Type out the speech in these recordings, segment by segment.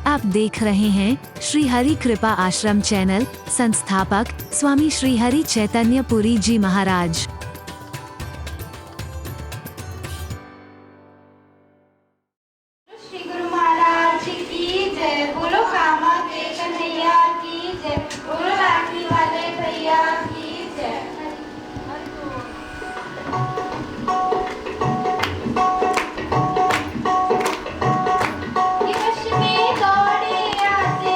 आप देख रहे हैं श्री हरि कृपा आश्रम चैनल। संस्थापक स्वामी श्री हरि चैतन्य पुरी जी महाराज। श्री गुरु महाराज की जय। बोलो कामा के कन्हैया की जय। बोलो राखी वाले भैया की जय। वश में दौड़े आते,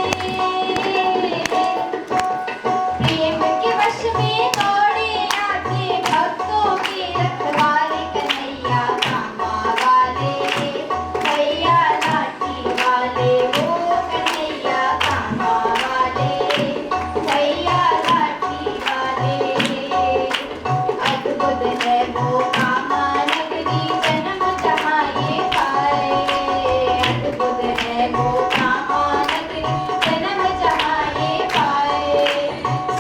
प्रेम के वश में दौड़े आते, भक्तों के रखवाले कन्हैया कामा वाले भैया लाठी वाले। वो कन्हैया कामा वाले भैया लाठी वाले। अद्भुत है वो कामा नगरी, जन्म जहाँ ये पाए। अद्भुत है वो कामा नगरी, जन्म जहाँ ये पाए।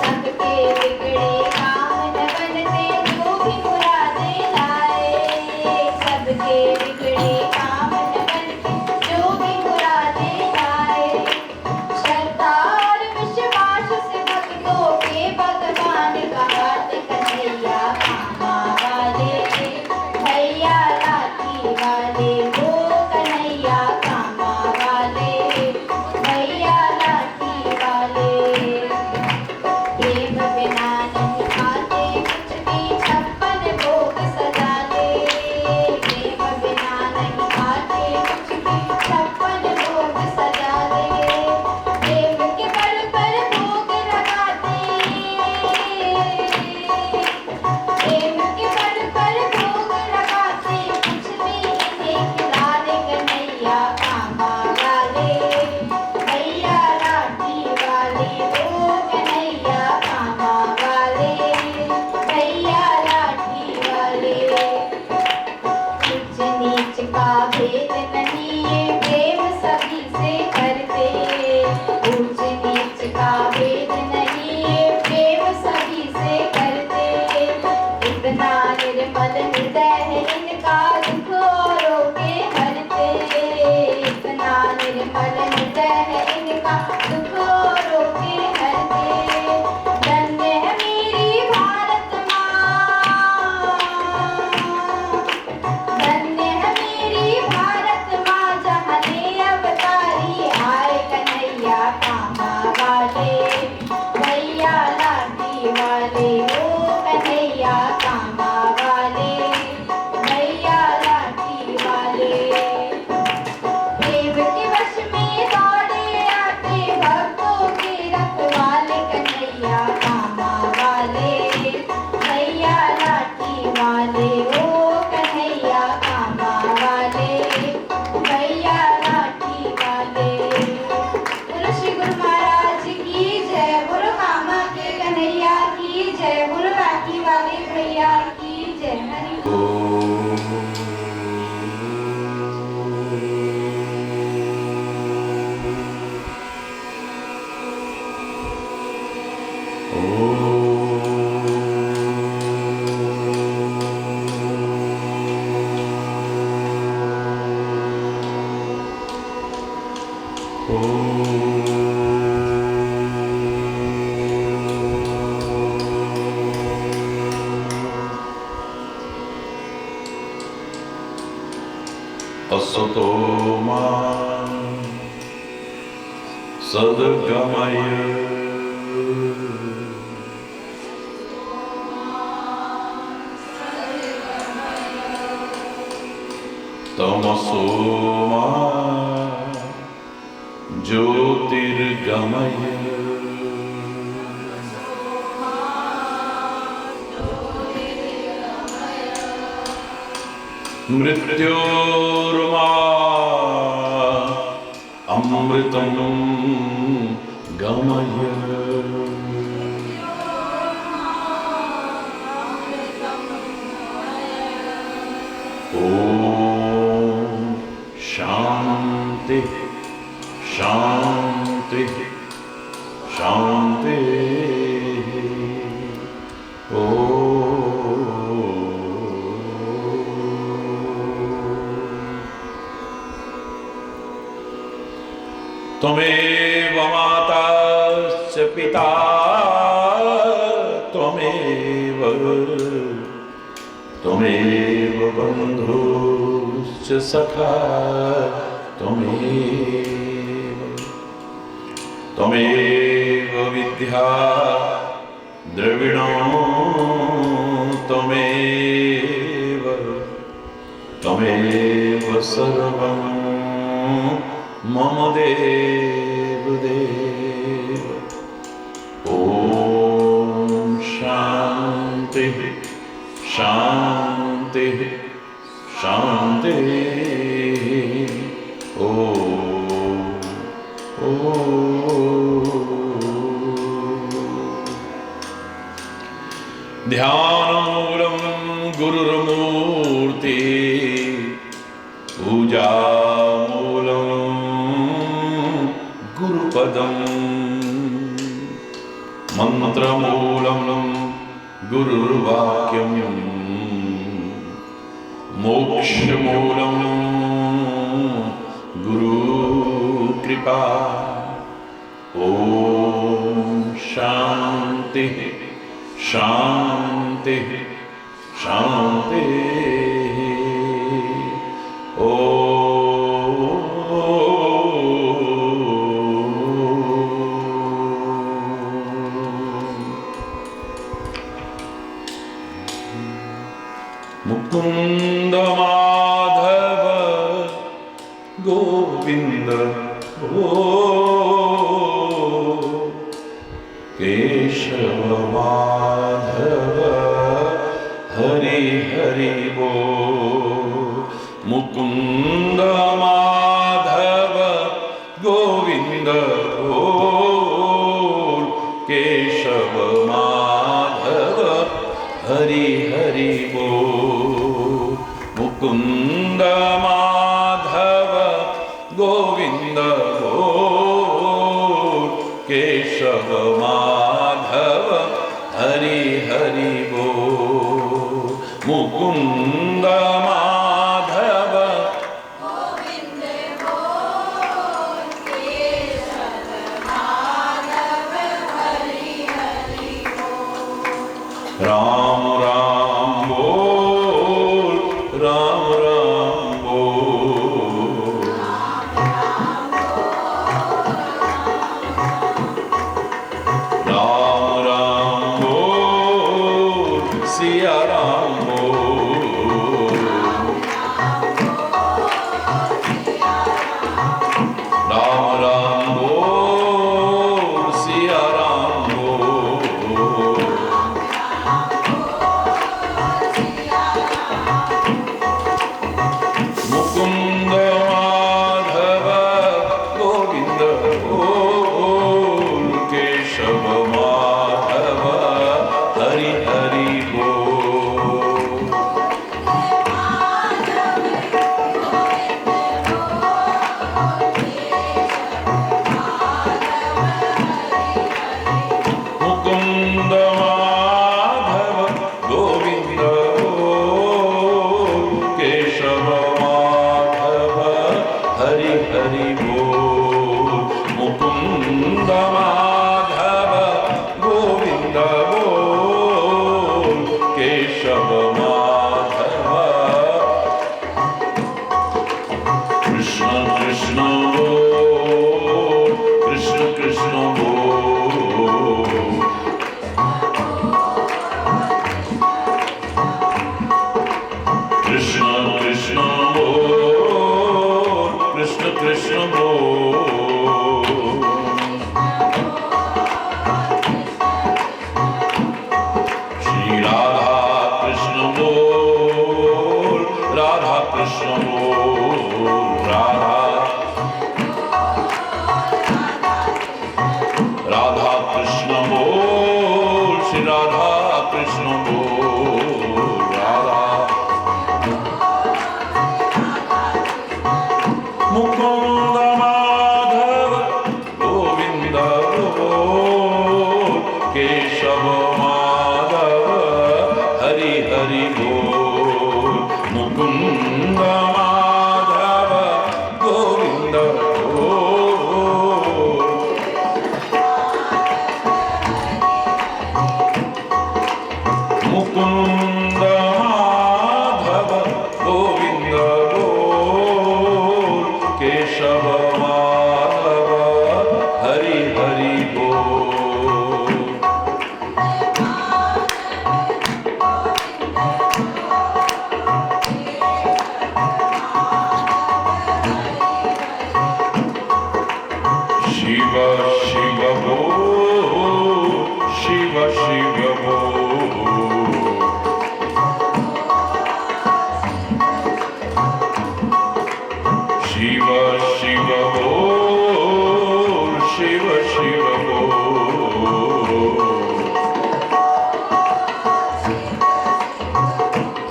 सबके बिगड़े काम न बनते, जो भी मुरादें लाए। सबके बिगड़े काम न बनते, जो भी मुरादें लाए। श्रद्धा और विश्वास से भक्तों के भगवान कहाते कन्हैया कामा वाले भैया लाठी वाले। वो कन्हैया कामा वाले भैया लाठी वाले। प्रेम बिना नहीं खाते कुछ भी, छप्पन भोग सजा ले। प्रेम बिना नहीं खाते कुछ भी, छप्पन भोग सजा ले। प्रेम के बल पर भोग लगाते, प्रेम के बल पर भोग लगाते, कुछ भी इन्हें खिला दे कन्हैया कामा वाले भैया लाठी वाले। वो कन्हैया कामा वाले भैया लाठी वाले। ऊंच नीच का भेद नहीं, ये प्रेम सभी से करते। ऊंच नीच का भेद नहीं, ये प्रेम सभी से करते। इतना निर्मल हृदय है इनका, दुख औरों के हरते। इतना निर्मल हृदय है इनका, दुख औरों के हरते। धन्य है मेरी भारत माँ, धन्य है मेरी भारत माँ, जहाँ ने अवतारी आए कन्हैया कामा वाले भैया लाठी वाले। ओ कन्हैया कामा वाले भैया लाठी वाले। प्रेम के वश में दौड़े आते, भक्तों के रखवाले कन्हैया कामा वाले भैया लाठी वाले। ओ कन्हैया कामा वाले भैया लाठी वाले। बोलो श्री गुरु महाराज की जय। बोलो कामा के कन्हैया की जय। बोलो राखी वाले भैया की जय। हरि असतो मा सद्गमय तमसो मा ज्योतिर्गमय मृत्योर्मा अमृतं गमय। ओम शांति शांति शांति। त्वमेव माता च पिता त्वमेव बन्धुश्च सखा त्वमेव विद्या द्रविणो त्वमेव सर्वं मम देव ॐ शान्ति शान्ति शान्ति ॐ ध्यानमूलं गुरुर्मूर्ति पूजामूलं गुरुपदं मन्त्रमूलं गुरुर्वाक्यं मोक्षमूलं गुरुकृपा ॐ शान्ति शान्ति शान्ति ॐ मुकुन्द माधव गोविन्द केशव माधव हरि हरि बो मुकुन्द माधव गोविन्द केशव माधव हरि हरि बो मुकुन्द माधव गोविन्द केशव माधव हरि हरि बो मुकुन्द माधव गोविंद बोल केशव माधव हरि हरि बोल राम राम बोल राम राम बोल राम राम बोल सिया राम बोल राम राम बोल सिया राम बोल मुकुंद माधव गोविंद बोल केशव माधव हरि हरि बोल मुकुंद माधव गोविंद बोल केशव माधव हरि हरि बोल मुकुंद माधव गोविंद बोल केशव माधव कृष्ण कृष्ण बोल कृष्ण कृष्ण बोल कृष्ण कृष्ण बोल कृष्ण कृष्ण बोल श्री राधा कृष्ण बोल राधा कृष्ण बोल राधा राधा कृष्ण बोल श्री राधा कृष्ण बोल राधा मुकुंद शिव शिव बोल शिव शिव बोल शिव शिव बोल शिव शिव बोल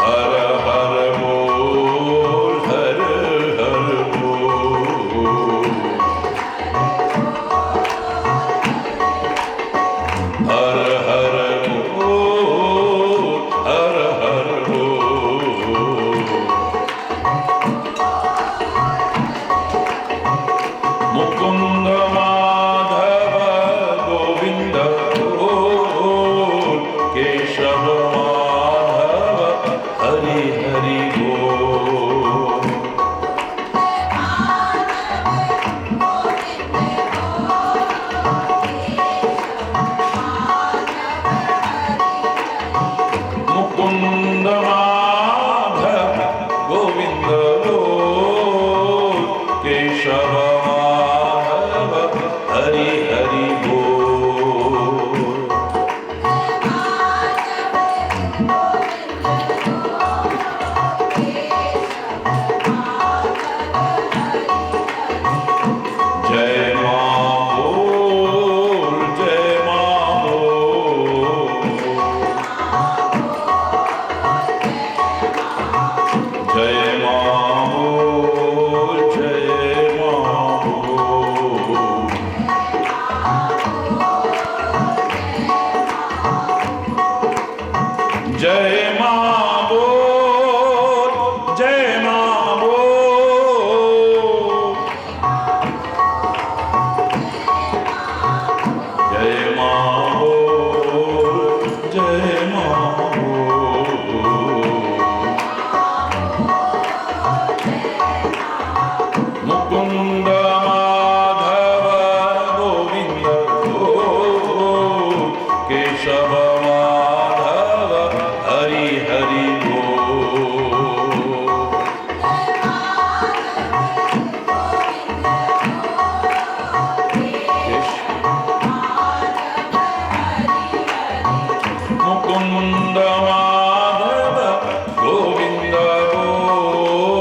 हर हर बोल हर हर बोल हर हर बोल हर हर बोल मुकुंद माधव गोविंद बोल केशव माधव हरि हरि बोल मुकुंद माधव गोविंद बोल केशव माधव हरि हरि बोल जय मां बोल जय मां बोल जय मां बोल जय मां बोल जय मां बोल जय मां बोल जय मां बोल जय मां बोल मुकुंद माधव गोविंद बोल केशव माधव हरि हरि बोल मुकुंद माधव गोविंद बोल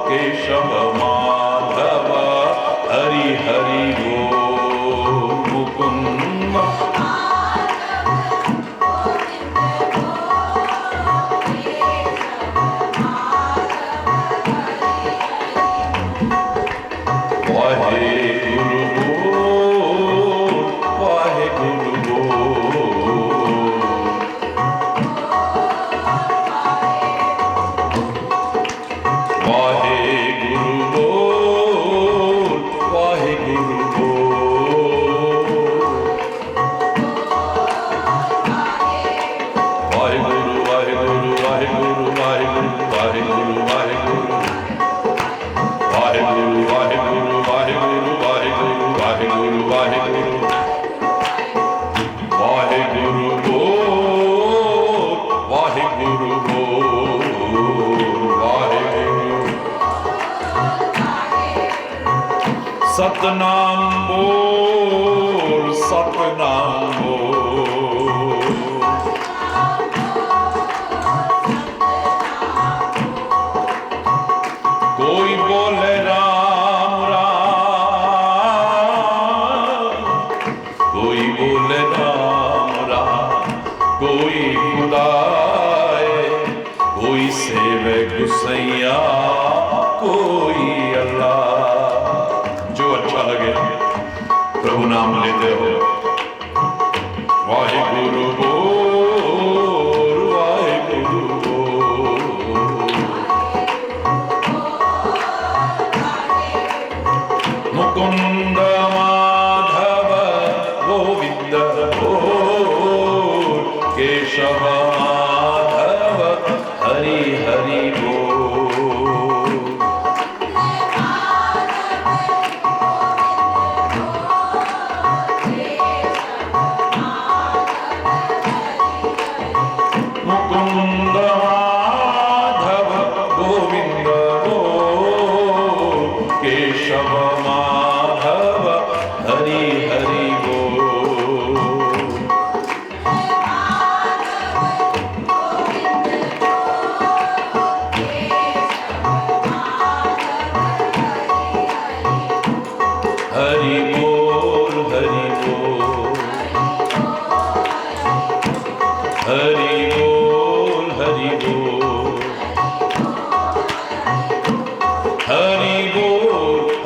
केशव माधव हरि हरि बोल मुकुंद वाहे गुरु बोल वाहे गुरु बोल वाहे गुरु बोल वाहे गुरु बोल वाहे गुरु वाहे गुरु वाहे गुरु वाहे गुरु वाहे गुरु वाहे गुरु वाहे गुरु वाहे गुरु वाहे गुरु वाहे गुरु वाहे गुरु वाहे गुरु वाहे गुरु बोल वाहे गुरु बोल वाहे गुरु सतनाम बोल सतनाम बोल कोई बोले राम राम कोई बोले राम राम कोई खुदाए कोई सेवे गुसैया कोई अल्लाह जो अच्छा लगे प्रभु नाम लेते हो वाहे गुरु बोल वाहे गुरु बोल मुकुंद माधव गोविंद बोल केशव माधव हरि हरि बोल मुकुंद माधव गोविंद बोल केशव माधव हरि हरि बोल हरि बोल हरि बोल हरि बोल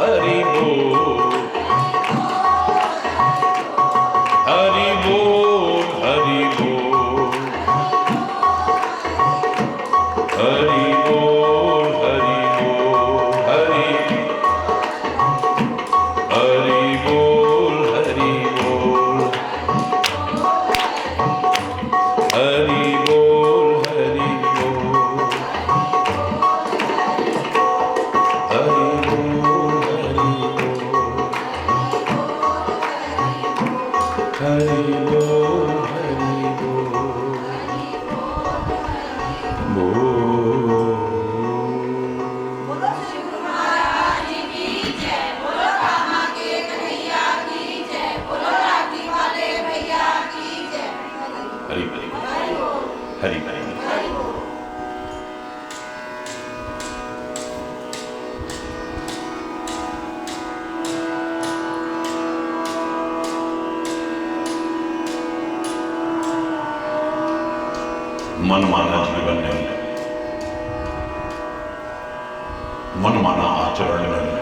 हरि बोल हरि बोल हरि बोल हरि बोल हरि बोल हरि बोल हरि हरि बोल हरि बोल हरि बोल हरि बोल हरि बोल हरि बोल हरि बोल बोलो श्री गुरु महाराज की जय, बोलो कामा के कन्हैया की जय, बोलो राखी वाले भैया की जय। हरि हरि हरि हरि मनमाना जीवन नहीं, मनमाना आचरण नहीं,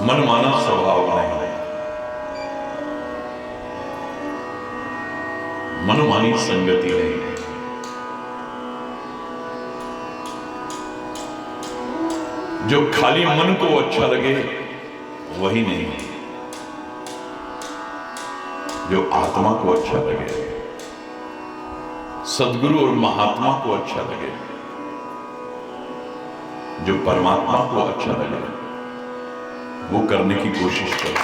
मनमाना स्वभाव नहीं, मनमानी संगति नहीं, जो खाली मन को अच्छा लगे वही नहीं, जो आत्मा को अच्छा लगे, सद्गुरु और महात्मा को अच्छा लगे, जो परमात्मा को अच्छा लगे वो करने की कोशिश करो।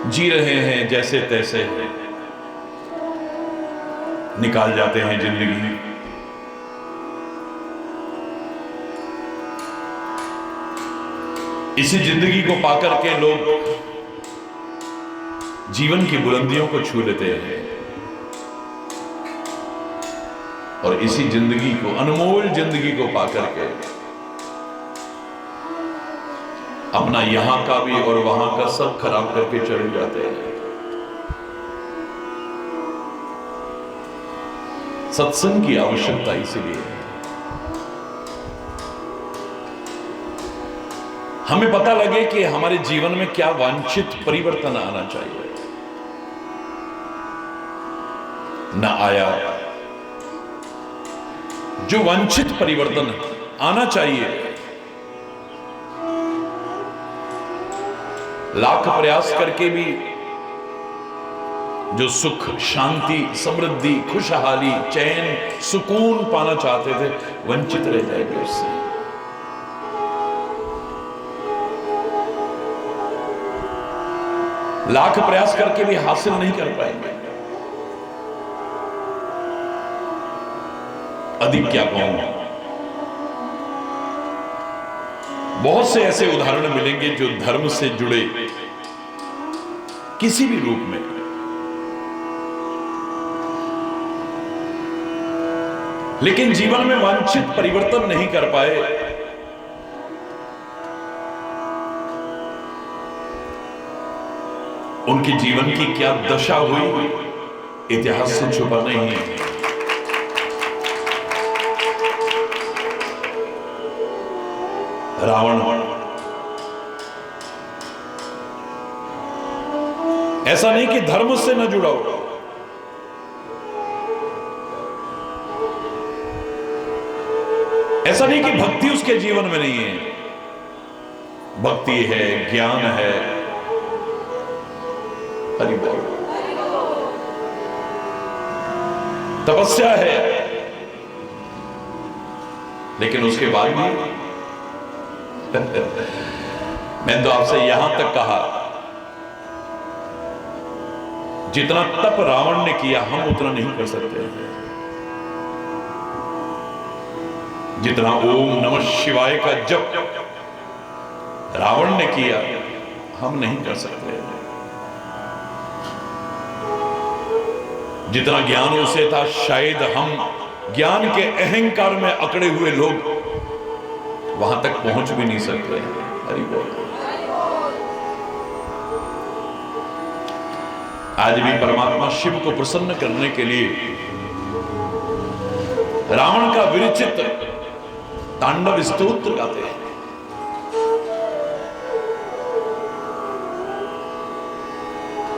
जी रहे हैं जैसे तैसे, निकाल जाते हैं जिंदगी, इसी जिंदगी को पाकर के लोग जीवन की बुलंदियों को छू लेते हैं और इसी जिंदगी को, अनमोल जिंदगी को पाकर के अपना यहां का भी और वहां का सब खराब करके चले जाते हैं। सत्संग की आवश्यकता इसीलिए है। हमें पता लगे कि हमारे जीवन में क्या वांछित परिवर्तन आना चाहिए, न आया। जो वांछित परिवर्तन आना चाहिए, लाख प्रयास करके भी जो सुख, शांति, समृद्धि, खुशहाली, चैन, सुकून पाना चाहते थे, वंचित रह जाएंगे उससे। लाख प्रयास करके भी हासिल नहीं कर पाएंगे। अधिक क्या कहूंगा, बहुत से ऐसे उदाहरण मिलेंगे जो धर्म से जुड़े किसी भी रूप में, लेकिन जीवन में वांछित परिवर्तन नहीं कर पाए। उनके जीवन की क्या दशा हुई, इतिहास से छुपा नहीं है। रावण ऐसा नहीं कि धर्म से न जुड़ा हो, ऐसा नहीं कि भक्ति उसके जीवन में नहीं है। भक्ति है, ज्ञान है, हरि बोल, तपस्या है, लेकिन उसके बाद भी मैंने तो आपसे यहां तक कहा, जितना तप रावण ने किया हम उतना नहीं कर सकते। जितना ओम नमः शिवाय का जप रावण ने किया हम नहीं कर सकते। जितना ज्ञान उसे था शायद हम ज्ञान के अहंकार में अकड़े हुए लोग वहां तक पहुंच भी नहीं सकते। हरि बोल। आज भी परमात्मा शिव को प्रसन्न करने के लिए रावण का विरचित तांडव स्तोत्र गाते हैं।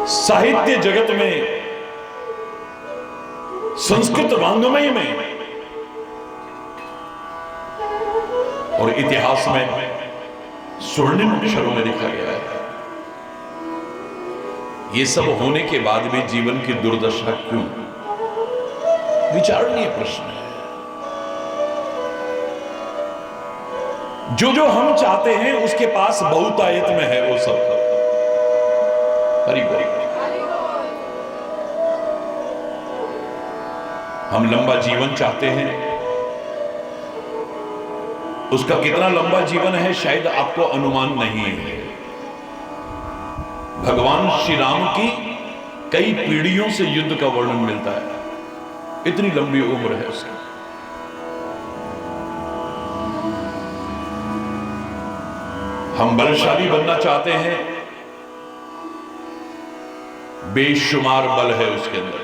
साहित्य जगत में, संस्कृत वांग्मय में और इतिहास में स्वर्णिम अक्षरों में लिखा गया है। ये सब होने के बाद भी जीवन की दुर्दशा क्यों? विचारणीय प्रश्न है। जो जो हम चाहते हैं उसके पास बहुतायत में है वो सब। हरि बोल। हम लंबा जीवन चाहते हैं, उसका कितना लंबा जीवन है शायद आपको अनुमान नहीं है। भगवान श्री राम की कई पीढ़ियों से युद्ध का वर्णन मिलता है, इतनी लंबी उम्र है उसकी। हम बलशाली बनना चाहते हैं, बेशुमार बल है उसके अंदर,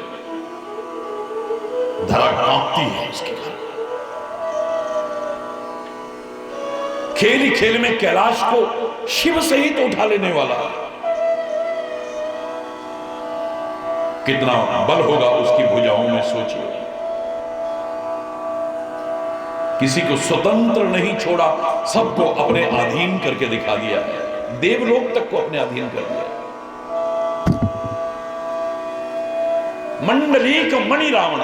धरा कांपती है उसके घर। खेल ही खेल में कैलाश को शिव सहित उठा लेने वाला कितना बल होगा उसकी भुजाओं में, सोचिए। किसी को स्वतंत्र नहीं छोड़ा, सबको अपने अधीन करके दिखा दिया है। देवलोक तक को अपने अधीन कर दिया। मंडलीक मणि रावण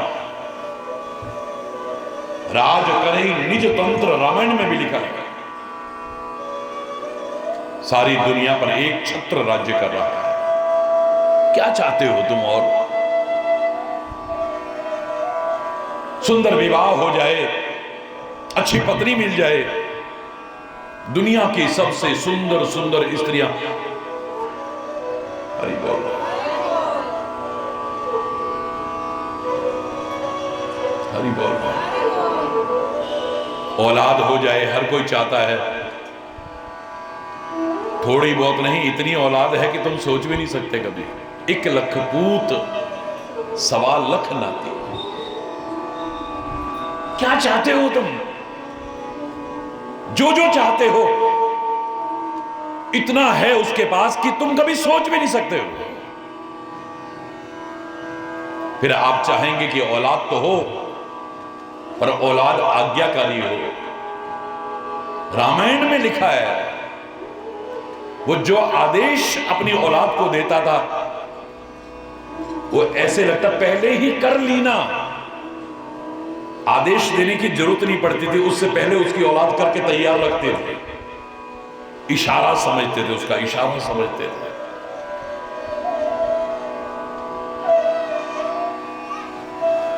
राज करे निज तंत्र, रामायण में भी लिखा है। सारी दुनिया पर एक छत्र राज्य कर रहा है। क्या चाहते हो तुम? और सुंदर विवाह हो जाए, अच्छी पत्नी मिल जाए, दुनिया की सबसे सुंदर सुंदर स्त्रियां। हरि बोल। हरि बोल। औलाद हो जाए, हर कोई चाहता है। थोड़ी बहुत नहीं, इतनी औलाद है कि तुम सोच भी नहीं सकते कभी। 1 लख पूत 1.25 लाख नाती। क्या चाहते हो तुम? जो जो चाहते हो इतना है उसके पास कि तुम कभी सोच भी नहीं सकते हो। फिर आप चाहेंगे कि औलाद तो हो, पर औलाद आज्ञाकारी हो। रामायण में लिखा है, वो जो आदेश अपनी औलाद को देता था वो ऐसे लगता पहले ही कर लीना। आदेश देने की जरूरत नहीं पड़ती थी, उससे पहले उसकी औलाद करके तैयार रखते थे। इशारा समझते थे, उसका इशारा समझते थे।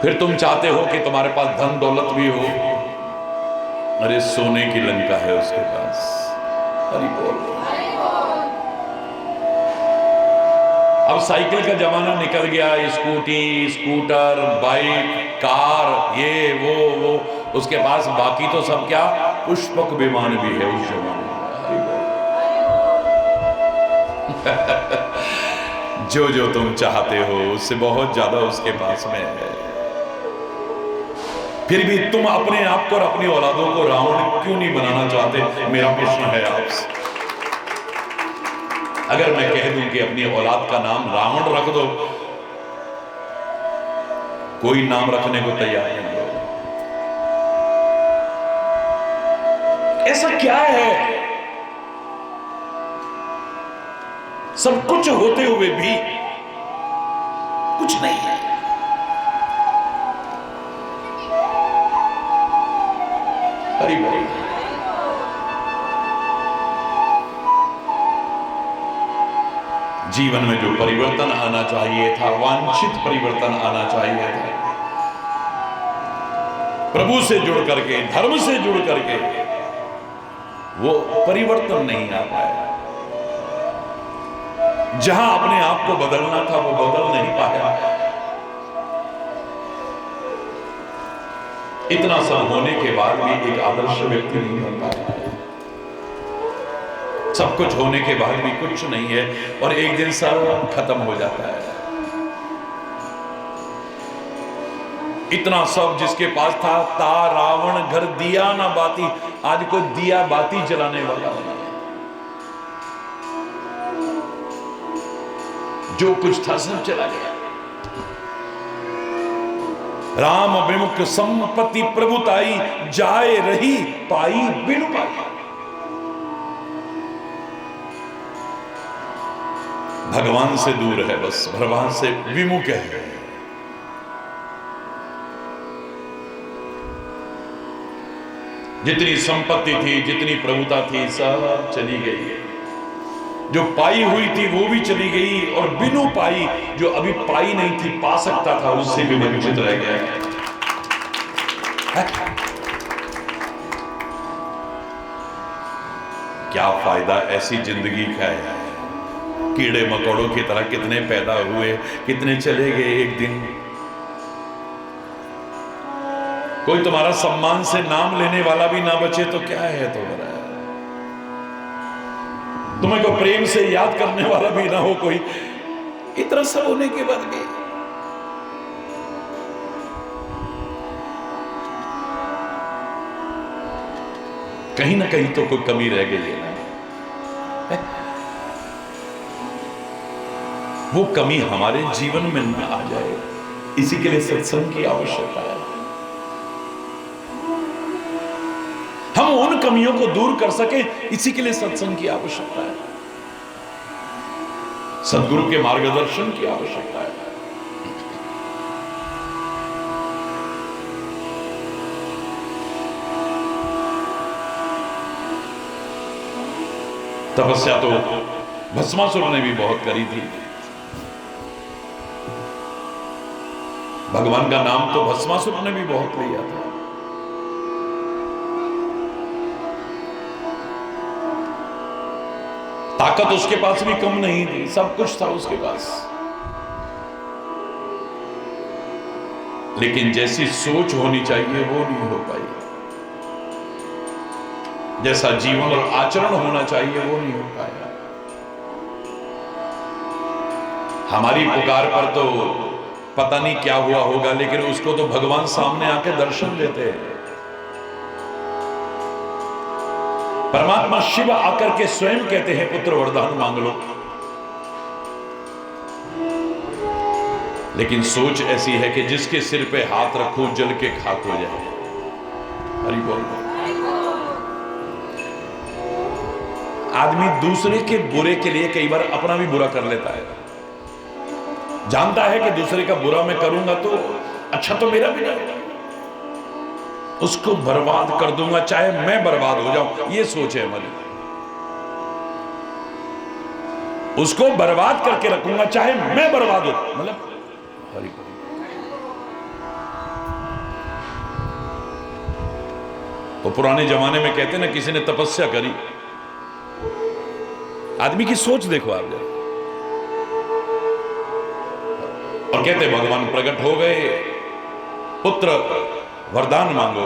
फिर तुम चाहते हो कि तुम्हारे पास धन दौलत भी हो। अरे सोने की लंका है उसके पास। हरि बोल। अब साइकिल का जमाना निकल गया, स्कूटी, स्कूटर, बाइक, कार, ये वो उसके पास। बाकी तो सब क्या, पुष्पक विमान भी है उस जमाने में। जो जो तुम चाहते हो उससे बहुत ज्यादा उसके पास में है। फिर भी तुम अपने आप को और अपनी औलादों को रावण क्यों नहीं बनाना चाहते? मेरा प्रश्न है आपसे। अगर मैं कह दूं कि अपनी औलाद का नाम रावण रख दो, कोई नाम रखने को तैयार नहीं हो। ऐसा क्या है? सब कुछ होते हुए भी कुछ नहीं है। हरि बोल। जीवन में जो परिवर्तन आना चाहिए था, वांछित परिवर्तन आना चाहिए था, प्रभु से जुड़ करके, धर्म से जुड़ करके, वो परिवर्तन नहीं आ पाया। जहां अपने आप को बदलना था वो बदल नहीं पाया। इतना सब होने के बाद भी एक आदर्श व्यक्ति नहीं बन पाया। सब कुछ होने के बाद भी कुछ नहीं है और एक दिन सब खत्म हो जाता है। इतना सब जिसके पास था, ता रावण घर दिया ना बाती, आज कोई दिया बाती जलाने वाला नहीं है। जो कुछ था सब चला गया। राम विमुख संपत्ति प्रभुताई, जाए रही पाई बिनु पाई। भगवान से दूर है, बस भगवान से विमुख है। जितनी संपत्ति थी, जितनी प्रभुता थी, सब चली गई। जो पाई हुई थी वो भी चली गई और बिनु पाई, जो अभी पाई नहीं थी, पा सकता था, उससे भी वंचित रह गया। क्या फायदा ऐसी जिंदगी का है? कीड़े मकोड़ों की तरह कितने पैदा हुए, कितने चले गए एक दिन। कोई तुम्हारा सम्मान से नाम लेने वाला भी ना बचे तो क्या है तुम्हारा? तुम्हें को प्रेम से याद करने वाला भी ना हो कोई, इतना सब होने के बाद भी। कहीं ना कहीं तो कोई कमी रह गई है ना। वो कमी हमारे जीवन में न आ जाए, इसी के लिए सत्संग की आवश्यकता है। हम उन कमियों को दूर कर सके, इसी के लिए सत्संग की आवश्यकता है, सद्गुरु के मार्गदर्शन की आवश्यकता है। तपस्या तो भस्मासुर ने भी बहुत करी थी। भगवान का नाम तो भस्मासुर ने भी बहुत लिया था। ताकत उसके पास भी कम नहीं थी, सब कुछ था उसके पास, लेकिन जैसी सोच होनी चाहिए वो नहीं हो पाई। जैसा जीवन और आचरण होना चाहिए वो नहीं हो पाया। हमारी पुकार पर तो पता नहीं क्या हुआ होगा, लेकिन उसको तो भगवान सामने आके दर्शन देते हैं। परमात्मा शिव आकर के स्वयं कहते हैं, पुत्र वरदान मांग लो। लेकिन सोच ऐसी है कि जिसके सिर पे हाथ रखो जल के खाक हो जाए। हरि बोल। आदमी दूसरे के बुरे के लिए कई बार अपना भी बुरा कर लेता है। जानता है कि दूसरे का बुरा मैं करूंगा तो अच्छा तो मेरा भी नहीं, उसको बर्बाद कर दूंगा चाहे मैं बर्बाद हो जाऊं, ये सोच है हमारी। उसको बर्बाद करके रखूंगा चाहे मैं बर्बाद हो, मतलब हरि। वो पुराने जमाने में कहते ना, किसी ने तपस्या करी, आदमी की सोच देखो आप जरा, और कहते भगवान प्रकट हो गए, पुत्र वरदान मांगो।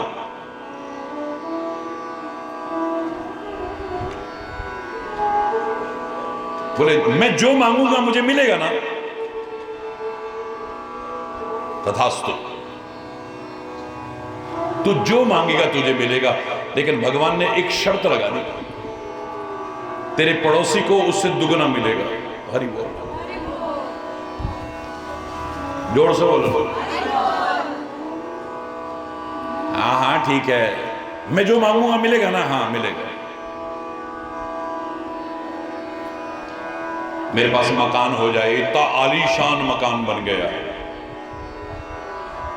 बोले मैं जो मांगूंगा मुझे मिलेगा ना, तथास्तु, तू जो मांगेगा तुझे मिलेगा। लेकिन भगवान ने एक शर्त लगा दी, तेरे पड़ोसी को उससे दुगना मिलेगा। हरि बोल, जोर से बोलो। हाँ हाँ ठीक है, मैं जो मांगूंगा मिलेगा ना, हाँ मिलेगा। मेरे पास मकान हो जाए, इतना आलीशान मकान बन गया,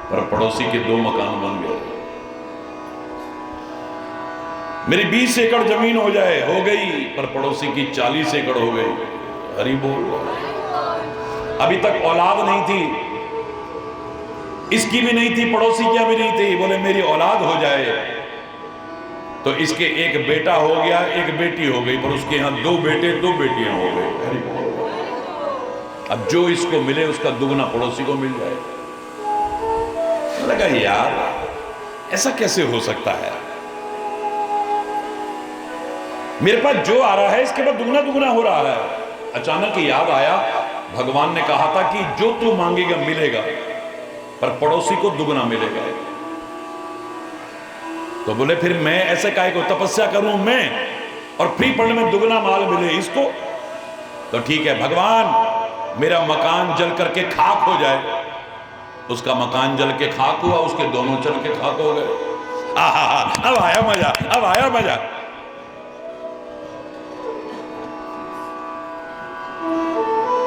पर पड़ोसी के 2 मकान बन गए। मेरी 20 एकड़ जमीन हो जाए, हो गई, पर पड़ोसी की 40 एकड़ हो गई। हरि बोल। अभी तक औलाद नहीं थी, इसकी भी नहीं थी, पड़ोसी की भी नहीं थी। बोले मेरी औलाद हो जाए तो इसके एक बेटा हो गया, एक बेटी हो गई, पर उसके यहां 2 बेटे 2 बेटियां हो गई। अब जो इसको मिले उसका दुगना पड़ोसी को मिल जाए। लगा यार ऐसा कैसे हो सकता है? मेरे पास जो आ रहा है इसके बाद दुगना दुगना हो रहा है। अचानक याद आया, भगवान ने कहा था कि जो तू मांगेगा मिलेगा, पर पड़ोसी को दुगना मिलेगा। तो बोले फिर मैं ऐसे काहे को तपस्या करूं मैं, और फ्री फंड में दुगना माल मिले इसको? तो ठीक है भगवान, मेरा मकान जल करके खाक हो जाए। उसका मकान जल के खाक हुआ, उसके दोनों जल के खाक हो गए। आहा, अब आया मजा, अब आया मजा।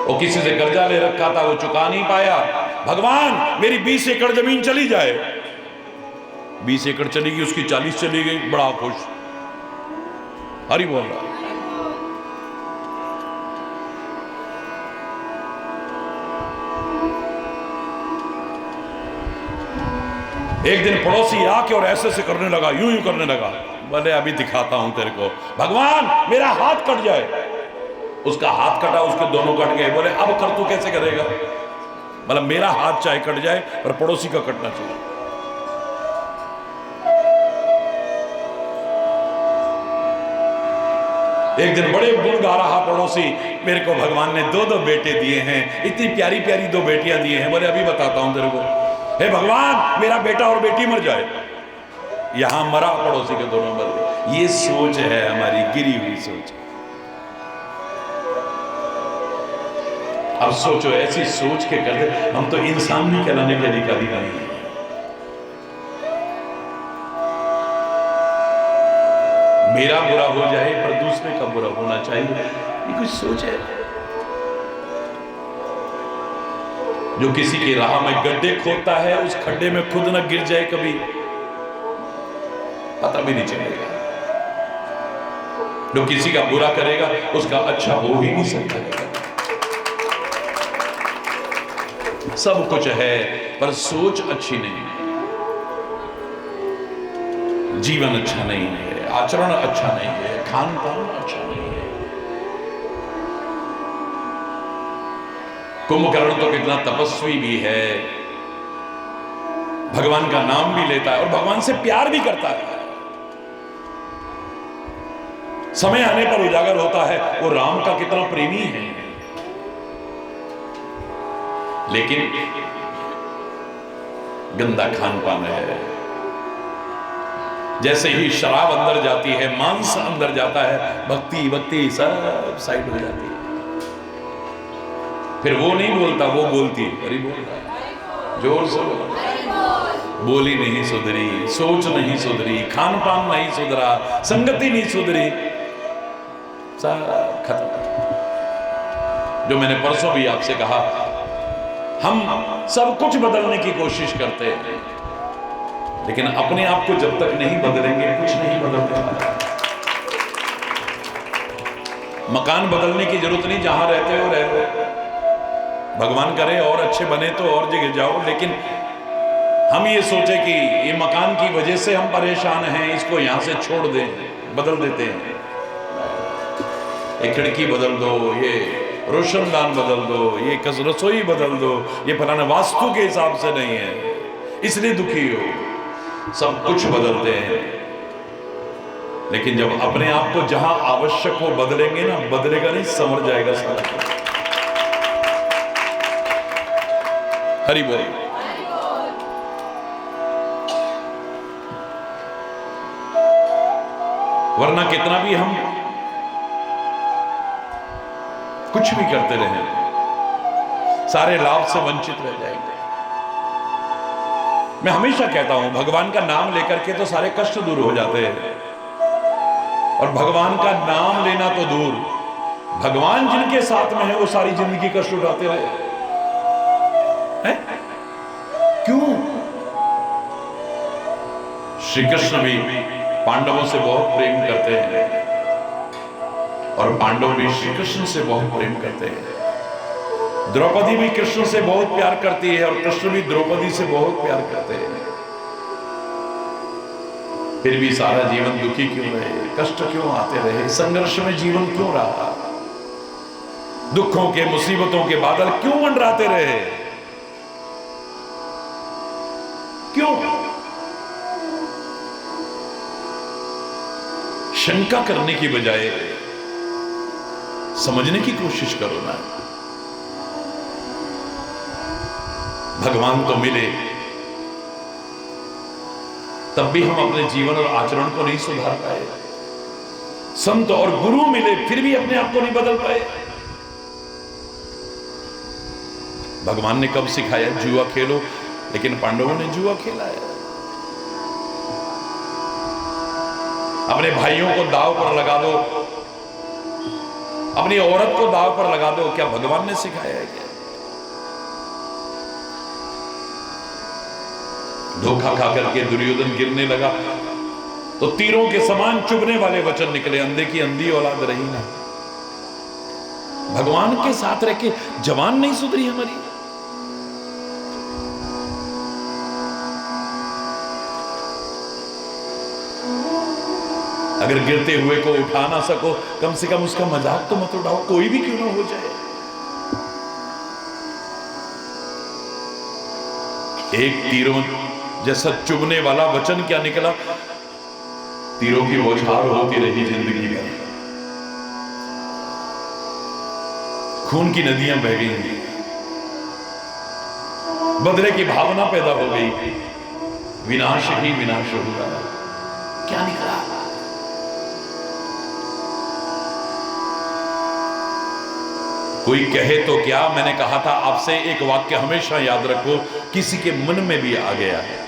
वो किसी से कर्जा ले रखा था, वो चुका नहीं पाया। भगवान मेरी 20 एकड़ जमीन चली जाए। 20 एकड़ चली गई, उसकी 40 चली गई, बड़ा खुश। हरि बोल रहा। एक दिन पड़ोसी आके और ऐसे से करने लगा, यूं यूं करने लगा। बोले अभी दिखाता हूं तेरे को। भगवान मेरा हाथ कट जाए। उसका हाथ कटा, उसके दोनों कट गए। बोले अब कर, तू कैसे करेगा? मतलब मेरा हाथ चाहे कट जाए पर पड़ोसी का कटना चाहिए। एक दिन बड़े गुण गा रहा पड़ोसी, मेरे को भगवान ने 2-2 बेटे दिए हैं, इतनी प्यारी प्यारी 2 बेटियां दिए हैं। बोले अभी बताता हूं तेरे को। हे भगवान मेरा बेटा और बेटी मर जाए। यहां मरा, पड़ोसी के दोनों मर गए। ये सोच है हमारी, गिरी हुई सोच। अब सोचो, ऐसी सोच के करते हम तो इंसान भी कहलाने के अधिकारी नहीं है। मेरा बुरा हो जाए पर दूसरे का बुरा होना चाहिए, ये कुछ सोच है? जो किसी की राह में गड्ढे खोदता है, उस खड्डे में खुद न गिर जाए कभी, पता भी नहीं चलेगा। जो किसी का बुरा करेगा उसका अच्छा हो ही नहीं सकता। सब कुछ है पर सोच अच्छी नहीं है, जीवन अच्छा नहीं है, आचरण अच्छा नहीं है, खान पान अच्छा नहीं है। कुंभकर्ण तो कितना तपस्वी भी है, भगवान का नाम भी लेता है और भगवान से प्यार भी करता है। समय आने पर उजागर होता है वो राम का कितना प्रेमी है। लेकिन गंदा खान पान है। जैसे ही शराब अंदर जाती है, मांस अंदर जाता है, भक्ति भक्ति सब साइड हो जाती है। फिर वो नहीं बोलता, वो बोलती है। अरे बोल रहा है, जोर से बोल। बोली नहीं सुधरी, सोच नहीं सुधरी, खान पान नहीं सुधरा, संगति नहीं सुधरी, सब खत्म। जो मैंने परसों भी आपसे कहा, हम सब कुछ बदलने की कोशिश करते हैं, लेकिन अपने आप को जब तक नहीं बदलेंगे कुछ नहीं बदलने वाला। मकान बदलने की जरूरत नहीं, जहां रहते हो रहो। भगवान करे और अच्छे बने तो और जगह जाओ, लेकिन हम ये सोचे कि ये मकान की वजह से हम परेशान हैं, इसको यहां से छोड़ दें, बदल देते हैं। ये खिड़की बदल दो, ये रोशनदान बदल दो, ये रसोई बदल दो, ये फलाना वास्तु के हिसाब से नहीं है, इसलिए दुखी हो। सब कुछ बदलते हैं, लेकिन जब अपने आप को जहां आवश्यक हो बदलेंगे ना, बदलेगा नहीं, संवर जाएगा सारा। हरि बोल। वरना कितना भी हम कुछ भी करते रहे, सारे लाभ से वंचित रह जाएंगे। मैं हमेशा कहता हूं, भगवान का नाम लेकर के तो सारे कष्ट दूर हो जाते हैं, और भगवान का नाम लेना तो दूर, भगवान जिनके साथ में है वो सारी जिंदगी कष्ट उठाते रहे हैं। क्यों? श्री कृष्ण भी पांडवों से बहुत प्रेम करते हैं, और पांडव भी श्री कृष्ण से बहुत प्रेम करते हैं। द्रौपदी भी कृष्ण से बहुत प्यार करती है, और कृष्ण भी द्रौपदी से बहुत प्यार करते हैं। फिर भी सारा जीवन दुखी क्यों रहे, कष्ट क्यों आते रहे, संघर्ष में जीवन क्यों रहा, दुखों के मुसीबतों के बादल क्यों मंडराते रहे? क्यों? शंका करने की बजाय समझने की कोशिश करो ना। भगवान तो मिले, तब भी हम अपने जीवन और आचरण को नहीं सुधार पाए। संत और गुरु मिले, फिर भी अपने आप को नहीं बदल पाए। भगवान ने कब सिखाया जुआ खेलो, लेकिन पांडवों ने जुआ खेला है। अपने भाइयों को दांव पर लगा दो, अपनी औरत को दांव पर लगा दो, क्या भगवान ने सिखाया है क्या? धोखा खा करके दुर्योधन गिरने लगा तो तीरों के समान चुभने वाले वचन निकले, अंधे की अंधी औलाद रही ना। भगवान के साथ रह के जवान नहीं सुधरी हमारी। अगर गिरते हुए को उठा ना सको, कम से कम उसका मजाक तो मत उड़ाओ, कोई भी क्यों ना हो जाए। एक तीरों जैसा चुभने वाला वचन क्या निकला? तीरों की बौछार होती रही जिंदगी भर, खून की नदियां बह गई, बदले की भावना पैदा हो गई, विनाश ही विनाश होगा। क्या निकला? कोई कहे तो क्या, मैंने कहा था आपसे एक वाक्य हमेशा याद रखो, किसी के मन में भी आ गया है।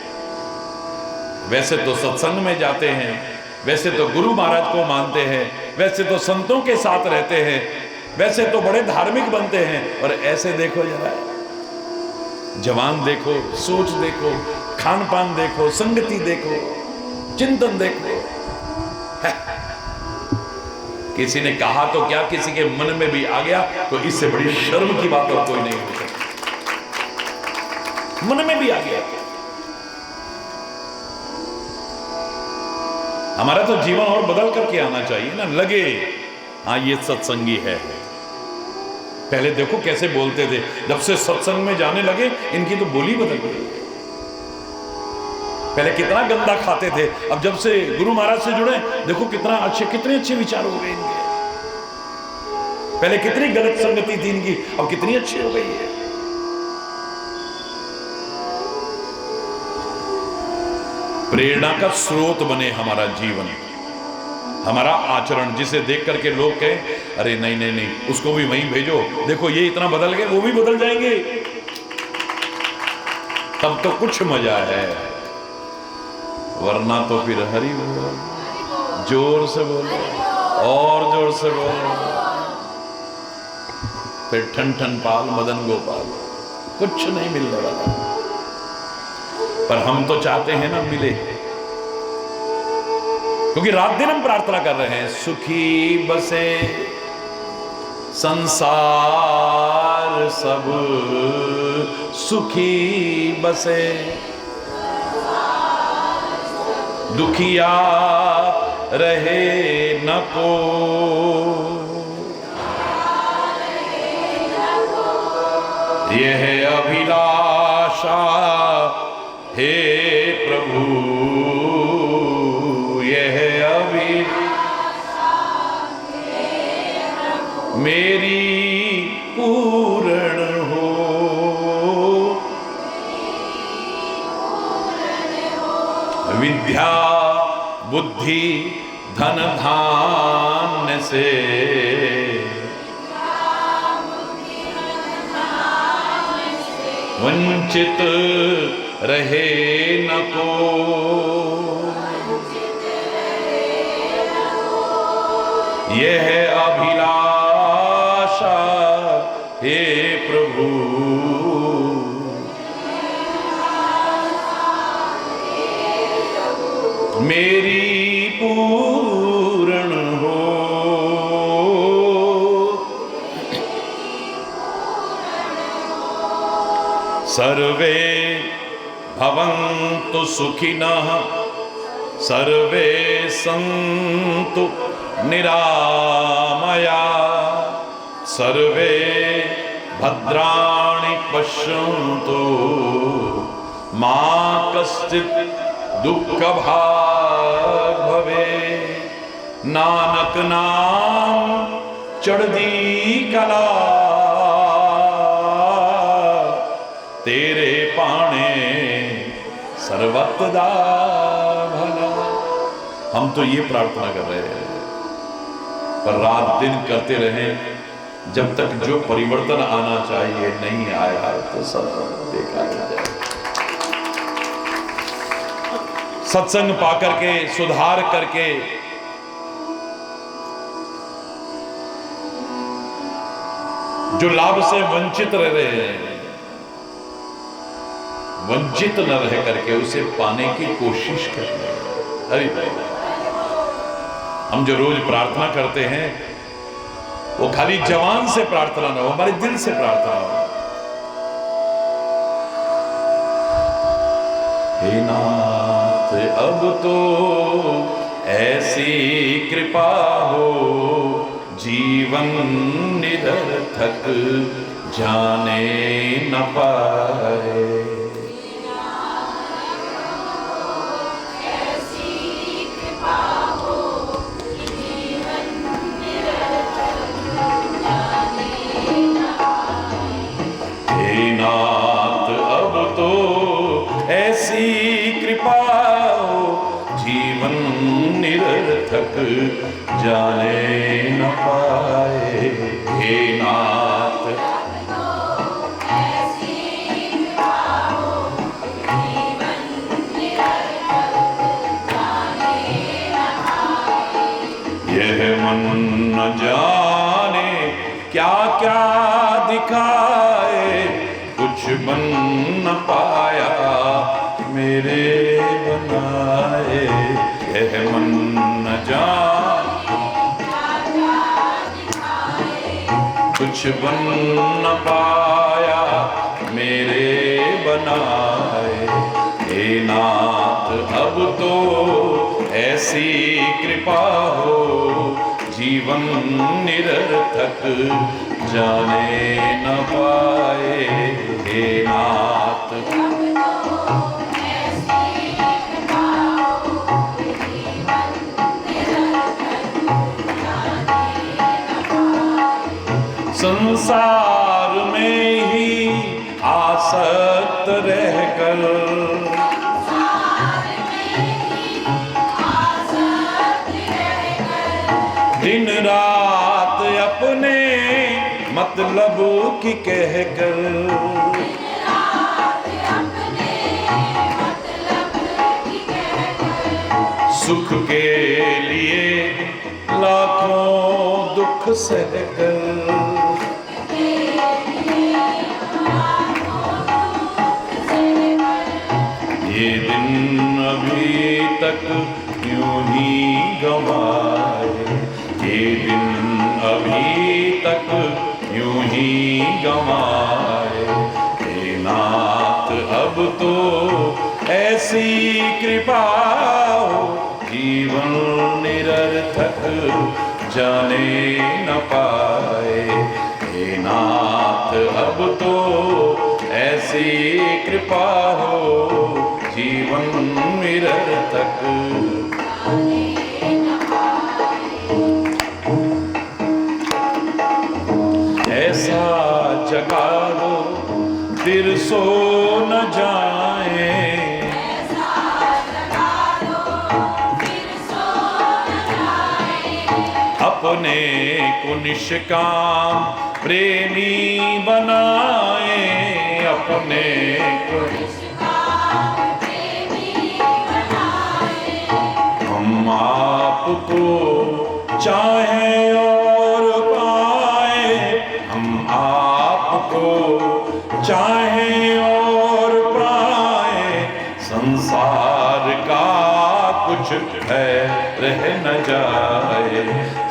वैसे तो सत्संग में जाते हैं, वैसे तो गुरु महाराज को मानते हैं, वैसे तो संतों के साथ रहते हैं, वैसे तो बड़े धार्मिक बनते हैं, और ऐसे देखो जरा, जवान देखो, सोच देखो, खान पान देखो, संगति देखो, चिंतन देखो। किसी ने कहा तो क्या, किसी के मन में भी आ गया तो इससे बड़ी शर्म की बात और कोई नहीं हो सकती। मन में भी आ गया, हमारा तो जीवन और बदल करके आना चाहिए ना। लगे हाँ ये सत्संगी है। पहले देखो कैसे बोलते थे, जब से सत्संग में जाने लगे इनकी तो बोली बदल गई। पहले कितना गंदा खाते थे, अब जब से गुरु महाराज से जुड़े देखो कितना अच्छे, कितने अच्छे विचार हो गए इनके। पहले कितनी गलत संगति थी इनकी, अब कितनी अच्छी हो गई है। प्रेरणा का स्रोत बने हमारा जीवन, हमारा आचरण, जिसे देख करके लोग कहें अरे नहीं नहीं नहीं उसको भी वहीं भेजो, देखो ये इतना बदल गए, वो भी बदल जाएंगे, तब तो कुछ मजा है। वरना तो फिर हरि बोलो, जोर से बोलो और जोर से बोलो, फिर ठन ठन पाल मदन गोपाल, कुछ नहीं मिलने वाला। पर हम तो चाहते हैं ना मिले, क्योंकि रात दिन हम प्रार्थना कर रहे हैं, सुखी बसे संसार सब, सुखी बसे दुखिया रहे न को, यह अभिलाषा हे प्रभु, यह अभिलाषा मेरी पूर्ण हो, विद्या बुद्धि धन धान्य से, वंचित रहे न को, यह अभिलाषा हे प्रभु, मेरी पूर्ण हो। सर्वे भवन्तु सुखिनः, सर्वे सन्तु निरामया, सर्वे भद्राणि पश्यन्तु मा कश्चित् दुःख भाग् भवेत्। नानक नाम चढ़दी कला, तेरे पाने सर्वत दा भला। हम तो ये प्रार्थना कर रहे हैं, पर रात दिन करते रहें, जब तक जो परिवर्तन आना चाहिए नहीं आया तो सब देखा जाए। सत्संग पाकर के, सुधार करके, जो लाभ से वंचित रह रहे हैं, वंचित न रह करके उसे पाने की कोशिश कर रहे हैं। हरि बोल। हम जो रोज प्रार्थना करते हैं वो खाली जवान से प्रार्थना ना हो, हमारे दिल से प्रार्थना हो। हे नाथ अब तो ऐसी कृपा हो, जीवन निरर्थक जाने न पाए। नाथ अब तो ऐसी कृपा हो, जीवन निरर्थक जाने न पाए। हे नाथ ऐसी कृपा हो, जीवन निरर्थक जाने न पाए। यह मन न जाने क्या क्या दिखाए, कुछ बन न पाया मेरे बनाए। यह मन न जाने कुछ बन न पाया मेरे बनाए। हे नाथ अब तो ऐसी कृपा हो, जीवन निरर्थक जाने न पाए। हे नाथ संसार में ही आसक्त रहकर, दिन रात अपने मतलब की कहकर, सुख के लिए लाखों दुख सहकर, ये दिन अभी तक यूं ही गंवाए। ये दिन अभी तक यूं ही गंवाए। हे नाथ अब तो ऐसी कृपा हो, जीवन निरर्थक जाने न पाए। हे नाथ अब तो ऐसी कृपा हो, जीवन निरर्थक ऐसा जगा दो फिर सो न जाए। अपने को निष्काम प्रेमी बनाए। अपने को हम आपको चाहें और पाए। हम आपको चाहें और पाए। संसार का कुछ है रह न जाए।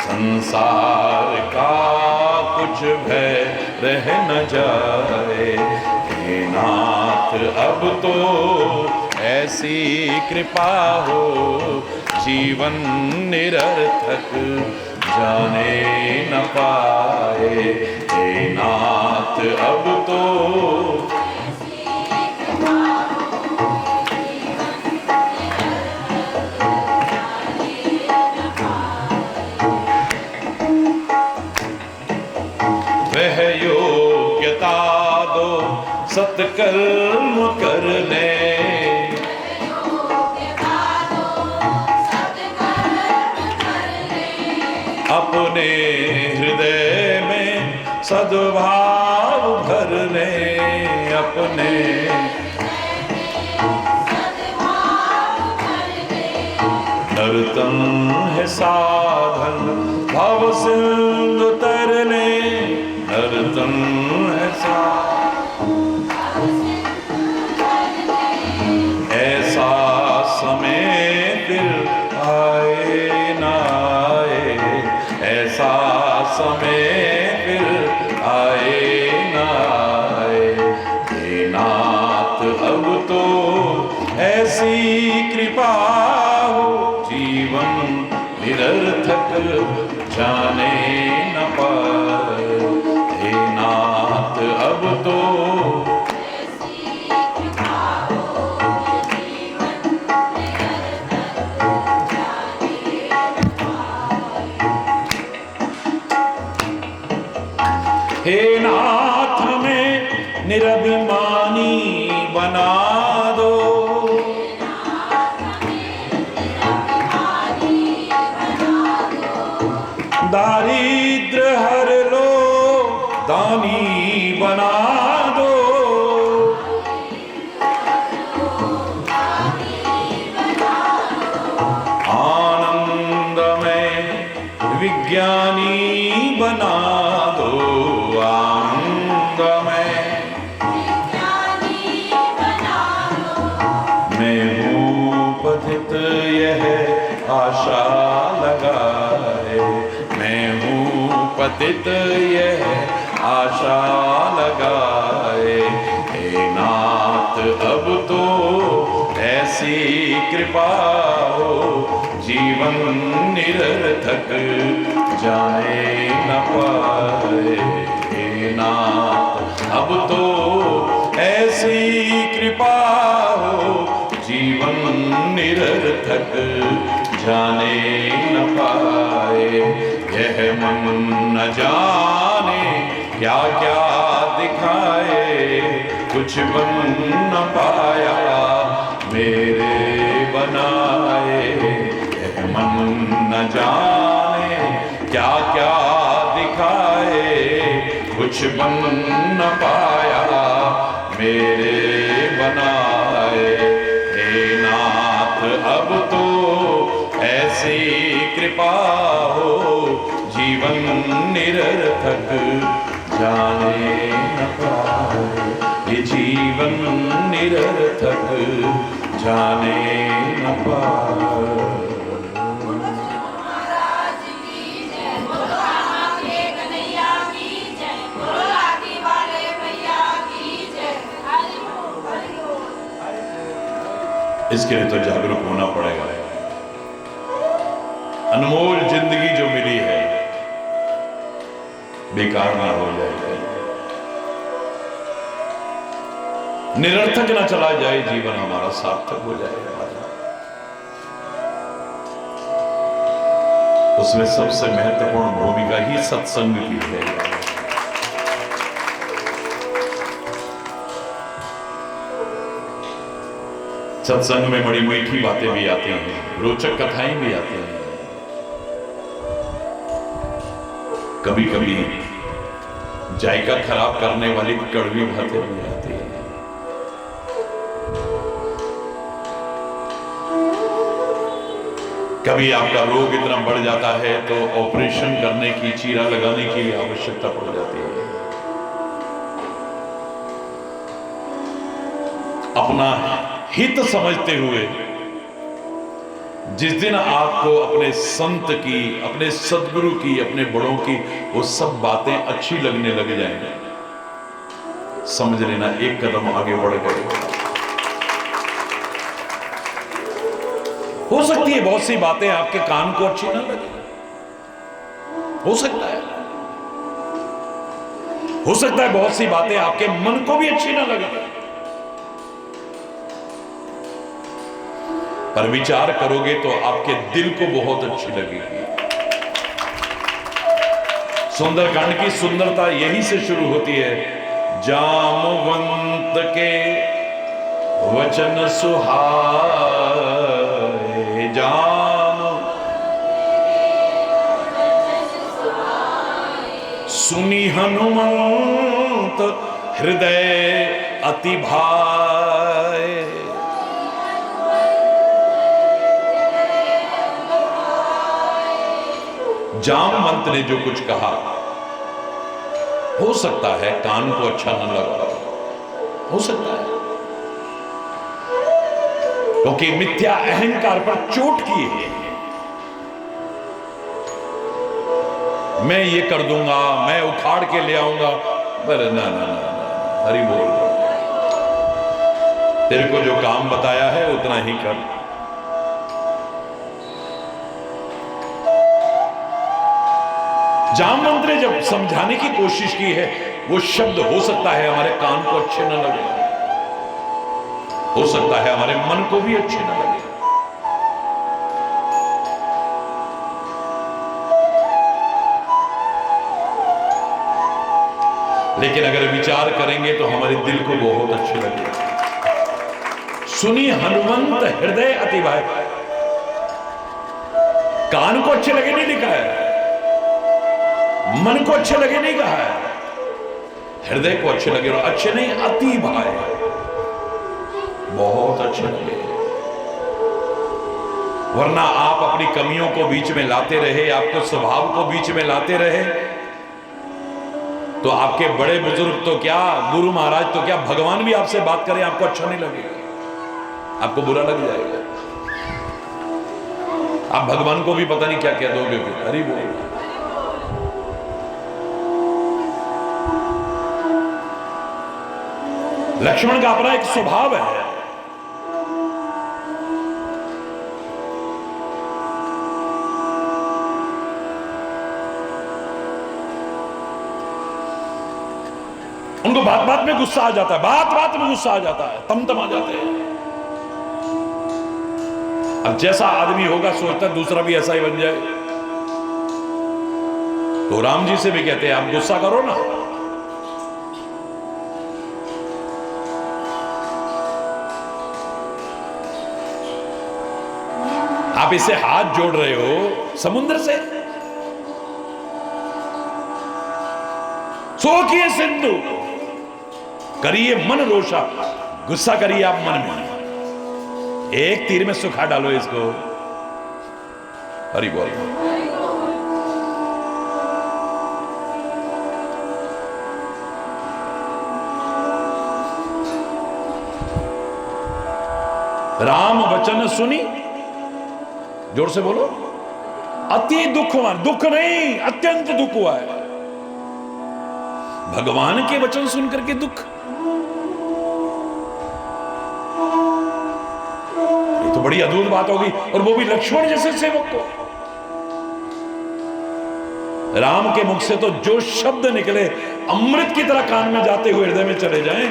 संसार का कुछ भय रह न जाए। हे नाथ अब तो ऐसी कृपा हो, जीवन निरर्थक जाने न पाए। हे नाथ अब तो अपने हृदय में सद्भाव भर ले, अपने नर्तन है साधन भव सिंधु तरने, नर्तन है साधन ऐसा समय फिर आए ना आए, ऐसा समय फिर आए ना आए। हे नाथ अब तो ऐसी कृपा हो, जीवन निरर्थक जाने न पाए। हे नाथ अब तो हे नाथ हमें निरभिमानी बना दो, दारिद्र हर लो दानी बना दो, आनंद में विज्ञानी बना दो, आनंद में मैं हूँ पतित यह आशा लगाए, मैं हूँ पतित यह आशा लगाए। हे नाथ अब तो ऐसी कृपा हो, जीवन निरर्थक जाए न पाए। हे नाथ अब तो ऐसी कृपा हो, जीवन निरर्थक जाने न पाए। यह मन न जाने क्या क्या दिखाए, कुछ बन न पाया मेरे बनाए। यह मन न जाने क्या क्या दिखाए, कुछ बन न पाया मेरे बनाए। हे नाथ अब तो ऐसी कृपा हो, जीवन निरर्थक जाने न पाए। ये जीवन निरर्थक जाने न पाए। इसके लिए तो जागरूक होना पड़ेगा। अनमोल जिंदगी जो मिली है बेकार ना हो जाए, निरर्थक ना चला जाए, जीवन हमारा सार्थक हो जाएगा। उसमें सबसे महत्वपूर्ण भूमिका ही सत्संग की है। सत्संग में बड़ी मीठी बातें भी आती हैं, रोचक कथाएं भी आती हैं। कभी कभी जायका खराब करने वाली कड़वी बातें भी आती हैं। कभी आपका रोग इतना बढ़ जाता है तो ऑपरेशन करने की, चीरा लगाने की आवश्यकता पड़ जाती है। अपना हित समझते हुए जिस दिन आपको अपने संत की, अपने सदगुरु की, अपने बड़ों की वो सब बातें अच्छी लगने लग जाएंगी, समझ लेना एक कदम आगे बढ़ गए। हो सकती है बहुत सी बातें आपके कान को अच्छी ना लगे, हो सकता है बहुत सी बातें आपके मन को भी अच्छी ना लगे, पर विचार करोगे तो आपके दिल को बहुत अच्छी लगेगी। सुंदरकांड की सुंदरता यही से शुरू होती है। जामवंत के वचन सुहाए, जाम सुनी हनुमंत हृदय अति भाए। जामवंत ने जो कुछ कहा, हो सकता है कान को अच्छा न लगा, हो सकता है, क्योंकि मिथ्या अहंकार पर चोट की है। मैं ये कर दूंगा, मैं उखाड़ के ले आऊंगा, पर ना ना ना, हरि बोल, तेरे को जो काम बताया है उतना ही कर। जामवंत ने जब समझाने की कोशिश की है, वो शब्द हो सकता है हमारे कान को अच्छे न लगे, हो सकता है हमारे मन को भी अच्छे न लगे, लेकिन अगर विचार करेंगे तो हमारे दिल को बहुत अच्छे लगे। सुनी हनुमंत हृदय अति भाए, कान को अच्छे लगे नहीं लिखा है, मन को अच्छे लगे नहीं कहा है, हृदय को अच्छे लगे, और अच्छे नहीं अति भाए, बहुत अच्छे लगे। वरना आप अपनी कमियों को बीच में लाते रहे, आपके स्वभाव को बीच में लाते रहे, तो आपके बड़े बुजुर्ग तो क्या, गुरु महाराज तो क्या, भगवान भी आपसे बात करें आपको अच्छा नहीं लगेगा, आपको बुरा लग जाएगा। आप भगवान को भी पता नहीं क्या कह दोगे फिर। हरि बोल। लक्ष्मण का अपना एक स्वभाव है, उनको बात बात में गुस्सा आ जाता है, बात बात में गुस्सा आ जाता है, तम आ जाते हैं। अब जैसा आदमी होगा सोचता है दूसरा भी ऐसा ही बन जाए। तो राम जी से भी कहते हैं आप गुस्सा करो ना, आप इससे हाथ जोड़ रहे हो समुद्र से, सोखिए सिंधु करिए मन रोशा, गुस्सा करिए आप मन में, एक तीर में सुखा डालो इसको। हरि बोल। राम वचन सुनी, जोर से बोलो, अति दुख हुआ, दुख नहीं अत्यंत दुख हुआ है। भगवान के वचन सुनकर के दुख, ये तो बड़ी अद्भुत बात होगी, और वो भी लक्ष्मण जैसे सेवक को। राम के मुख से तो जो शब्द निकले अमृत की तरह कान में जाते हुए हृदय में चले जाएं।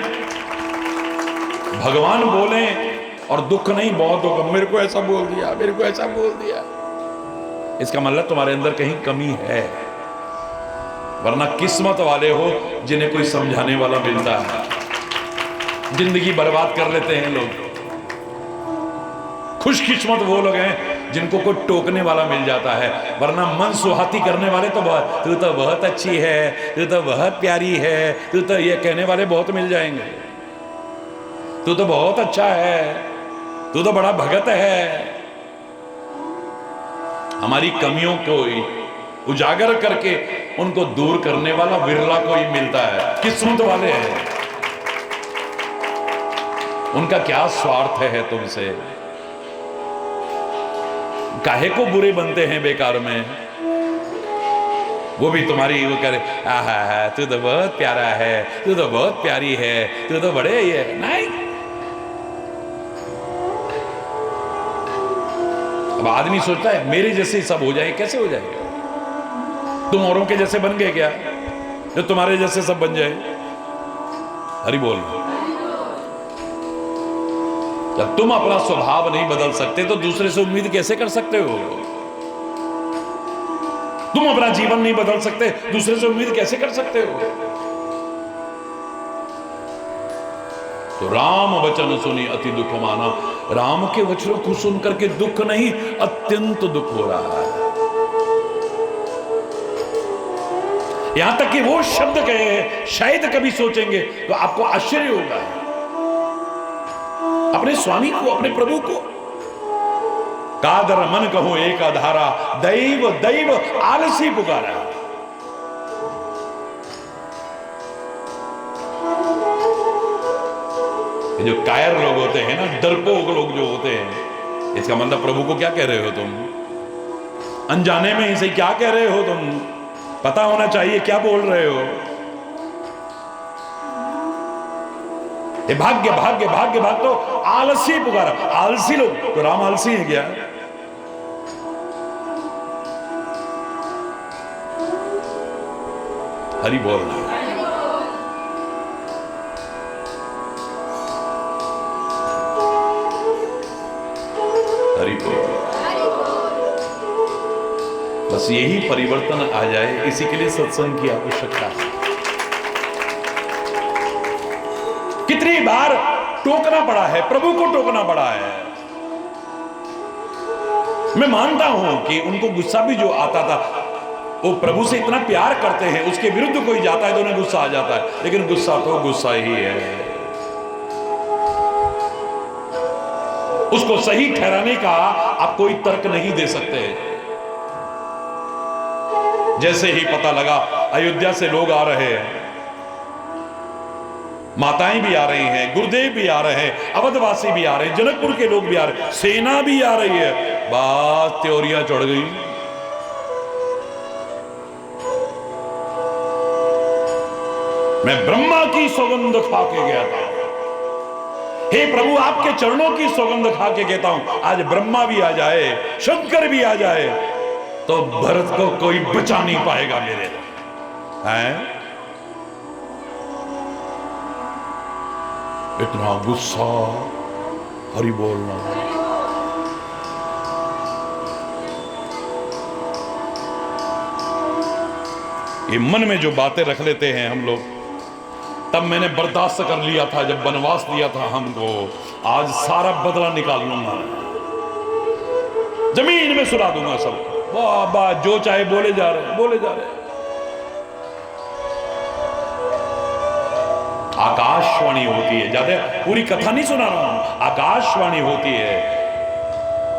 भगवान बोले और दुख नहीं, बहुत दुख, मेरे को ऐसा बोल दिया, मेरे को ऐसा बोल दिया, इसका मतलब तुम्हारे अंदर कहीं कमी है। वरना किस्मत वाले हो जिन्हें कोई समझाने वाला मिलता है। जिंदगी बर्बाद कर लेते हैं लोग, खुशकिस्मत वो लोग हैं जिनको कोई टोकने वाला मिल जाता है। वरना मन सुहाती करने वाले तो बहुत, तू तो बहुत अच्छी है, तू तो बहुत प्यारी है, तू तो ये कहने वाले बहुत मिल जाएंगे, तू तो बहुत अच्छा है, तू तो बड़ा भगत है। हमारी कमियों को उजागर करके उनको दूर करने वाला विरला कोई मिलता है। किस्मत वाले हैं, उनका क्या स्वार्थ है तुमसे, काहे को बुरे बनते हैं बेकार में। वो भी तुम्हारी वो करे, आहा तू तो बहुत प्यारा है, तू तो बहुत प्यारी है, तू तो बड़े ये नहीं। अब आदमी सोचता है मेरे जैसे सब हो जाए, कैसे हो जाएगा? तुम औरों के जैसे बन गए क्या जो तुम्हारे जैसे सब बन जाए? हरि बोल। जब तुम अपना स्वभाव नहीं बदल सकते तो दूसरे से उम्मीद कैसे कर सकते हो? तुम अपना जीवन नहीं बदल सकते, दूसरे से उम्मीद कैसे कर सकते हो? तो राम वचन सुनी अति दुख माना। राम के वचनों को सुनकर के दुख नहीं, अत्यंत दुख हो रहा है। यहां तक कि वो शब्द कहे हैं, शायद कभी सोचेंगे तो आपको आश्चर्य होगा। अपने स्वामी को, अपने प्रभु को कादर मन कहो एक आधारा, दैव दैव आलसी पुकारा। ये जो कायर लोग होते हैं ना, डरपोक लोग जो होते हैं, इसका मतलब प्रभु को क्या कह रहे हो तुम? अनजाने में इसे क्या कह रहे हो तुम? पता होना चाहिए क्या बोल रहे हो। ये भाग्य भाग्य भाग्य भाग तो आलसी पुकारा। आलसी लोग तो राम आलसी है क्या? हरि बोल रहा है। हरि बोल। बस यही परिवर्तन आ जाए, इसी के लिए सत्संग की आवश्यकता है। कितनी बार टोकना पड़ा है, प्रभु को टोकना पड़ा है। मैं मानता हूं कि उनको गुस्सा भी जो आता था, वो प्रभु से इतना प्यार करते हैं, उसके विरुद्ध कोई जाता है तो उन्हें गुस्सा आ जाता है, लेकिन गुस्सा तो गुस्सा ही है। उसको सही ठहराने का आप कोई तर्क नहीं दे सकते। जैसे ही पता लगा अयोध्या से लोग आ रहे हैं, माताएं भी आ रही हैं, गुरुदेव भी आ रहे हैं, अवधवासी भी आ रहे हैं, जनकपुर के लोग भी आ रहे हैं, सेना भी आ रही है, बात त्योरियां चढ़ गई। मैं ब्रह्मा की सौगंध खा के गया था, हे प्रभु आपके चरणों की सौगंध खा के कहता हूं, आज ब्रह्मा भी आ जाए, शंकर भी आ जाए, तो भरत को कोई बचा नहीं पाएगा मेरे। हैं? इतना गुस्सा, हरि बोलना। ये मन में जो बातें रख लेते हैं हम लोग, तब मैंने बर्दाश्त कर लिया था जब वनवास दिया था हमको, आज सारा बदला निकाल लूंगा, जमीन में सुला दूंगा सब। वाह वाह, जो चाहे बोले जा रहे, बोले जा रहे। आकाशवाणी होती है, ज्यादा पूरी कथा नहीं सुना रहा हूं, आकाशवाणी होती है,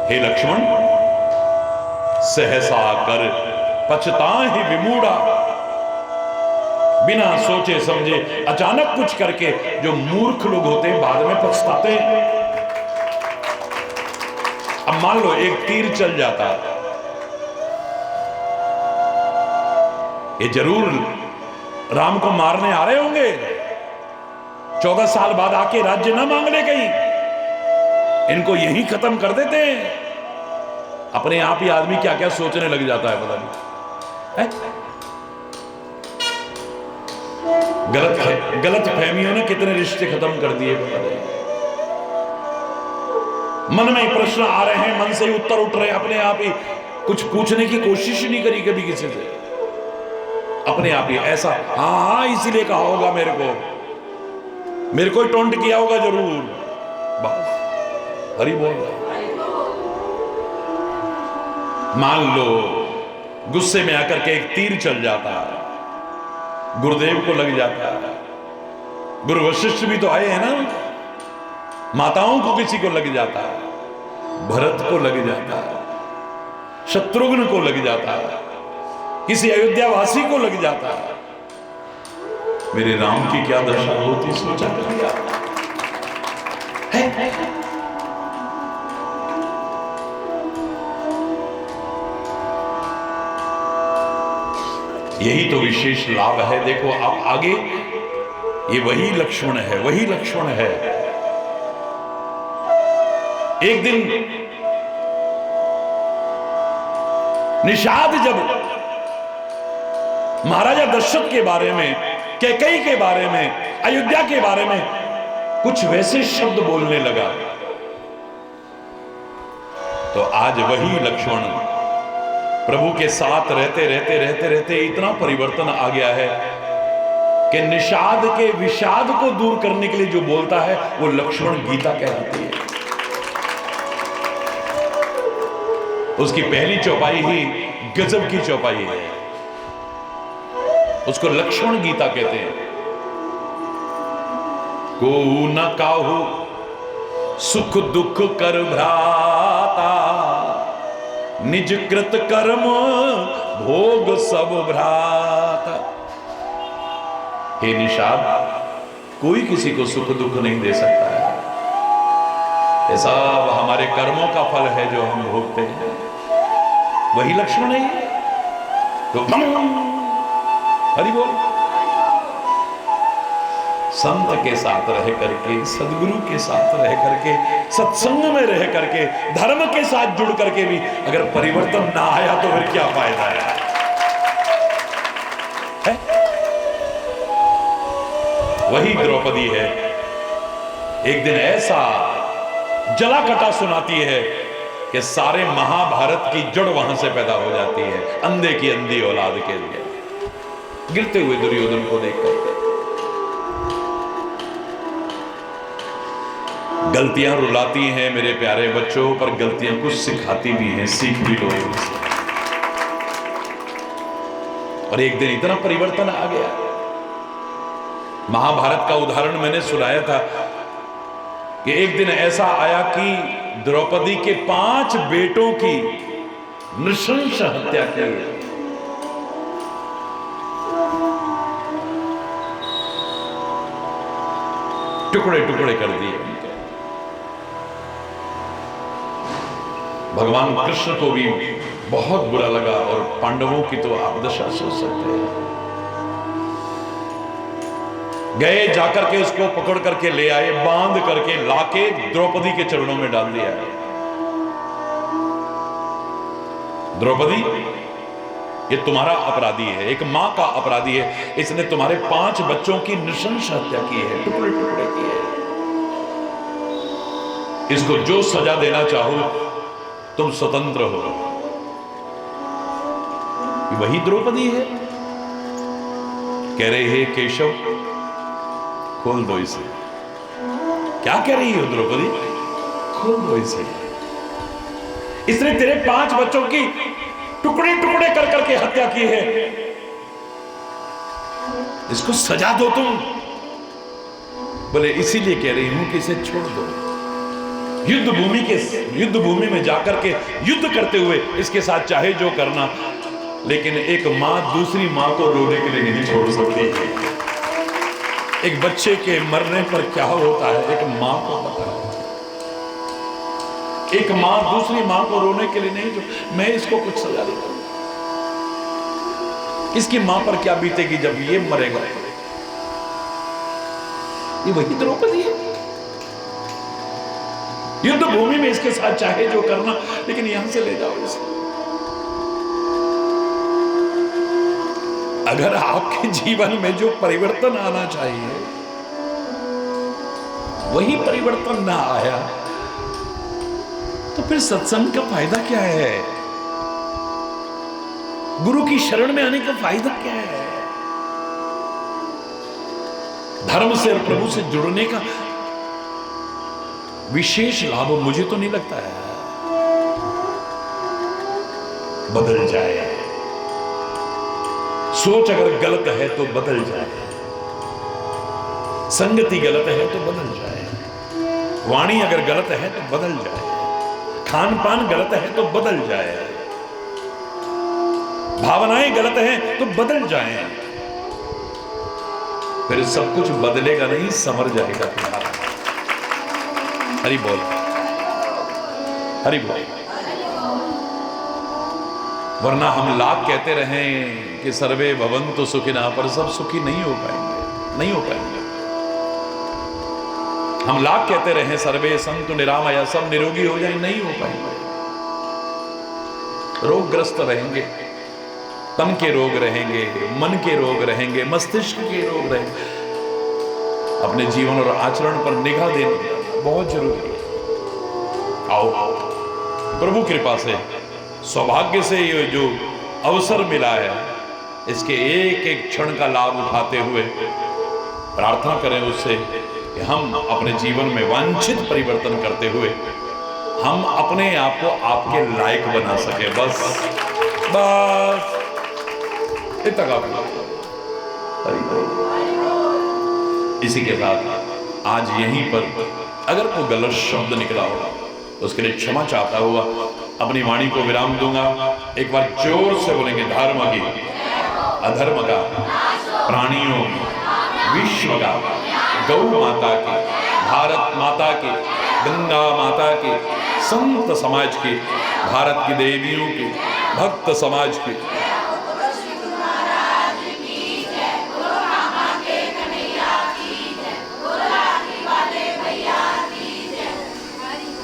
हे लक्ष्मण सहसा कर पछताहि विमूढ़ा। बिना सोचे समझे अचानक कुछ करके जो मूर्ख लोग होते हैं बाद में पछताते हैं। अब मान लो एक तीर चल जाता है, ये जरूर राम को मारने आ रहे होंगे, 14 साल बाद आके राज्य ना मांग ले कहीं, इनको यही खत्म कर देते हैं। अपने आप ही आदमी क्या क्या सोचने लग जाता है, पता नहीं है? गलत फहमियों ने कितने रिश्ते खत्म कर दिए, पता नहीं। मन में ही प्रश्न आ रहे हैं, मन से ही उत्तर उठ रहे हैं, अपने आप ही कुछ पूछने की कोशिश नहीं करी कभी किसी से, अपने आप ही ऐसा हाँ हाँ इसीलिए कहा होगा मेरे को ही टोंट किया होगा जरूर, बस हरि बोल रहा। मान लो गुस्से में आकर के एक तीर चल जाता है, गुरुदेव को लग जाता है, गुरु वशिष्ठ भी तो आए हैं ना, माताओं को किसी को लग जाता है, भरत को लग जाता है, शत्रुघ्न को लग जाता है, किसी अयोध्यावासी को लग जाता है। मेरे राम की क्या दशा होती सोचा करिए आप। यही तो विशेष लाभ है। देखो आप आगे, ये वही लक्ष्मण है, वही लक्ष्मण है। एक दिन निषाद जब महाराजा दशरथ के बारे में, कैकेयी के बारे में, अयोध्या के बारे में कुछ वैसे शब्द बोलने लगा, तो आज वही लक्ष्मण प्रभु के साथ रहते रहते रहते रहते इतना परिवर्तन आ गया है कि निषाद के विषाद को दूर करने के लिए जो बोलता है वो लक्ष्मण गीता कहलाती है। उसकी पहली चौपाई ही गजब की चौपाई है। उसको लक्ष्मण गीता कहते हैं। को न काहू सुख दुख कर भ्राता, निज कृत कर्म भोग सब भ्राता। हे निषाद, कोई किसी को सुख दुख नहीं दे सकता है। ये सब हमारे कर्मों का फल है जो हम भोगते हैं। वही लक्ष्मण है। तो हरि बोल। संत के साथ रह करके, सदगुरु के साथ रह करके, सत्संग में रह करके, धर्म के साथ जुड़ करके भी अगर परिवर्तन ना आया तो फिर क्या फायदा है? वही द्रौपदी है। एक दिन ऐसा जलाकटा सुनाती है कि सारे महाभारत की जड़ वहां से पैदा हो जाती है, अंधे की अंधी औलाद के लिए, गिरते हुए दुर्योधन को देख करके। गलतियां रुलाती हैं मेरे प्यारे बच्चों, पर गलतियां कुछ सिखाती भी हैं, सीख भी लो उनसे। और एक दिन इतना परिवर्तन आ गया। महाभारत का उदाहरण मैंने सुनाया था कि एक दिन ऐसा आया कि द्रौपदी के 5 बेटों की नृशंस हत्या की। टुकड़े टुकड़े कर दिए उनके। भगवान कृष्ण को भी बहुत बुरा लगा, और पांडवों की तो आप दशा सोच सकते हैं। गए, जाकर के उसको पकड़ करके ले आए, बांध करके लाके द्रौपदी के चरणों में डाल दिया। द्रौपदी, ये तुम्हारा अपराधी है, एक मां का अपराधी है। इसने तुम्हारे 5 बच्चों की नृशंस हत्या की है, टुकड़े टुकड़े किए। इसको जो सजा देना चाहो तुम स्वतंत्र हो। वही द्रौपदी है। कह रहे हैं केशव, खोल दो इसे। क्या कह रही हो द्रौपदी? खोल दो इसे। इसने तेरे 5 बच्चों की टुकड़े टुकड़े कर करके हत्या की है, इसको सजा दो तुम। बोले इसीलिए कह रही हूं कि इसे छोड़ दो। युद्ध भूमि में जाकर के युद्ध करते हुए इसके साथ चाहे जो करना, लेकिन एक मां दूसरी मां को रोने के लिए नहीं छोड़ सकती। एक बच्चे के मरने पर क्या होता है एक मां को पता है। एक मां दूसरी मां को रोने के लिए नहीं, जो मैं इसको कुछ सजा नहीं दूंगा। इसकी मां पर क्या बीतेगी जब ये मरेगा? ये वही द्रौपदी है। युद्ध भूमि में इसके साथ चाहे जो करना, लेकिन यहां से ले जाओ इसे। अगर आपके जीवन में जो परिवर्तन आना चाहिए वही परिवर्तन ना आया तो फिर सत्संग का फायदा क्या है? गुरु की शरण में आने का फायदा क्या है? धर्म से और प्रभु से जुड़ने का विशेष लाभ मुझे तो नहीं लगता है। बदल जाए, सोच अगर गलत है तो बदल जाए, संगति गलत है तो बदल जाए, वाणी अगर गलत है तो बदल जाए, खान पान गलत है तो बदल जाए, भावनाएं गलत हैं तो बदल जाए। फिर सब कुछ बदलेगा नहीं, संवर जाएगा तुम्हारा। हरि बोल, हरि बोल। वरना हम लाख कहते रहें कि सर्वे भवन्तु सुखिनः, पर सब सुखी नहीं हो पाएंगे, नहीं हो पाएंगे। हम लाख कहते रहें सर्वे सन्तु निरामया, सब निरोगी हो जाए, नहीं हो पाएंगे। रोगग्रस्त रहेंगे, तन के रोग रहेंगे, मन के रोग रहेंगे, मस्तिष्क के रोग रहेंगे। अपने जीवन और आचरण पर निगाह देना बहुत जरूरी है। आओ प्रभु कृपा से, सौभाग्य से ये जो अवसर मिला है, इसके एक एक क्षण का लाभ उठाते हुए प्रार्थना करें उससे कि हम अपने जीवन में वांछित परिवर्तन करते हुए हम अपने आप को आपके लायक बना सके। बस बस इतना काफी। हरि बोल। इसी के साथ आज यहीं पर अगर कोई गलत शब्द निकला हो उसके लिए क्षमा चाहता हुआ अपनी वाणी को विराम दूंगा। एक बार जोर से बोलेंगे, धर्म की, अधर्म का, प्राणियों की, विश्व का, गौ माता की, भारत माता की, गंगा माता की, संत समाज की, भारत की देवियों की, भक्त समाज की।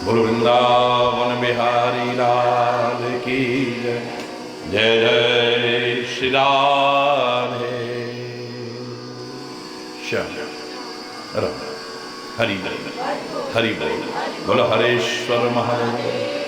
बोलो वृंदावन बिहारी लाल की जय। जय जय श्री राधे श्याम। हरि बोल, हरि बोल। बोलो हरेश्वर महादेव।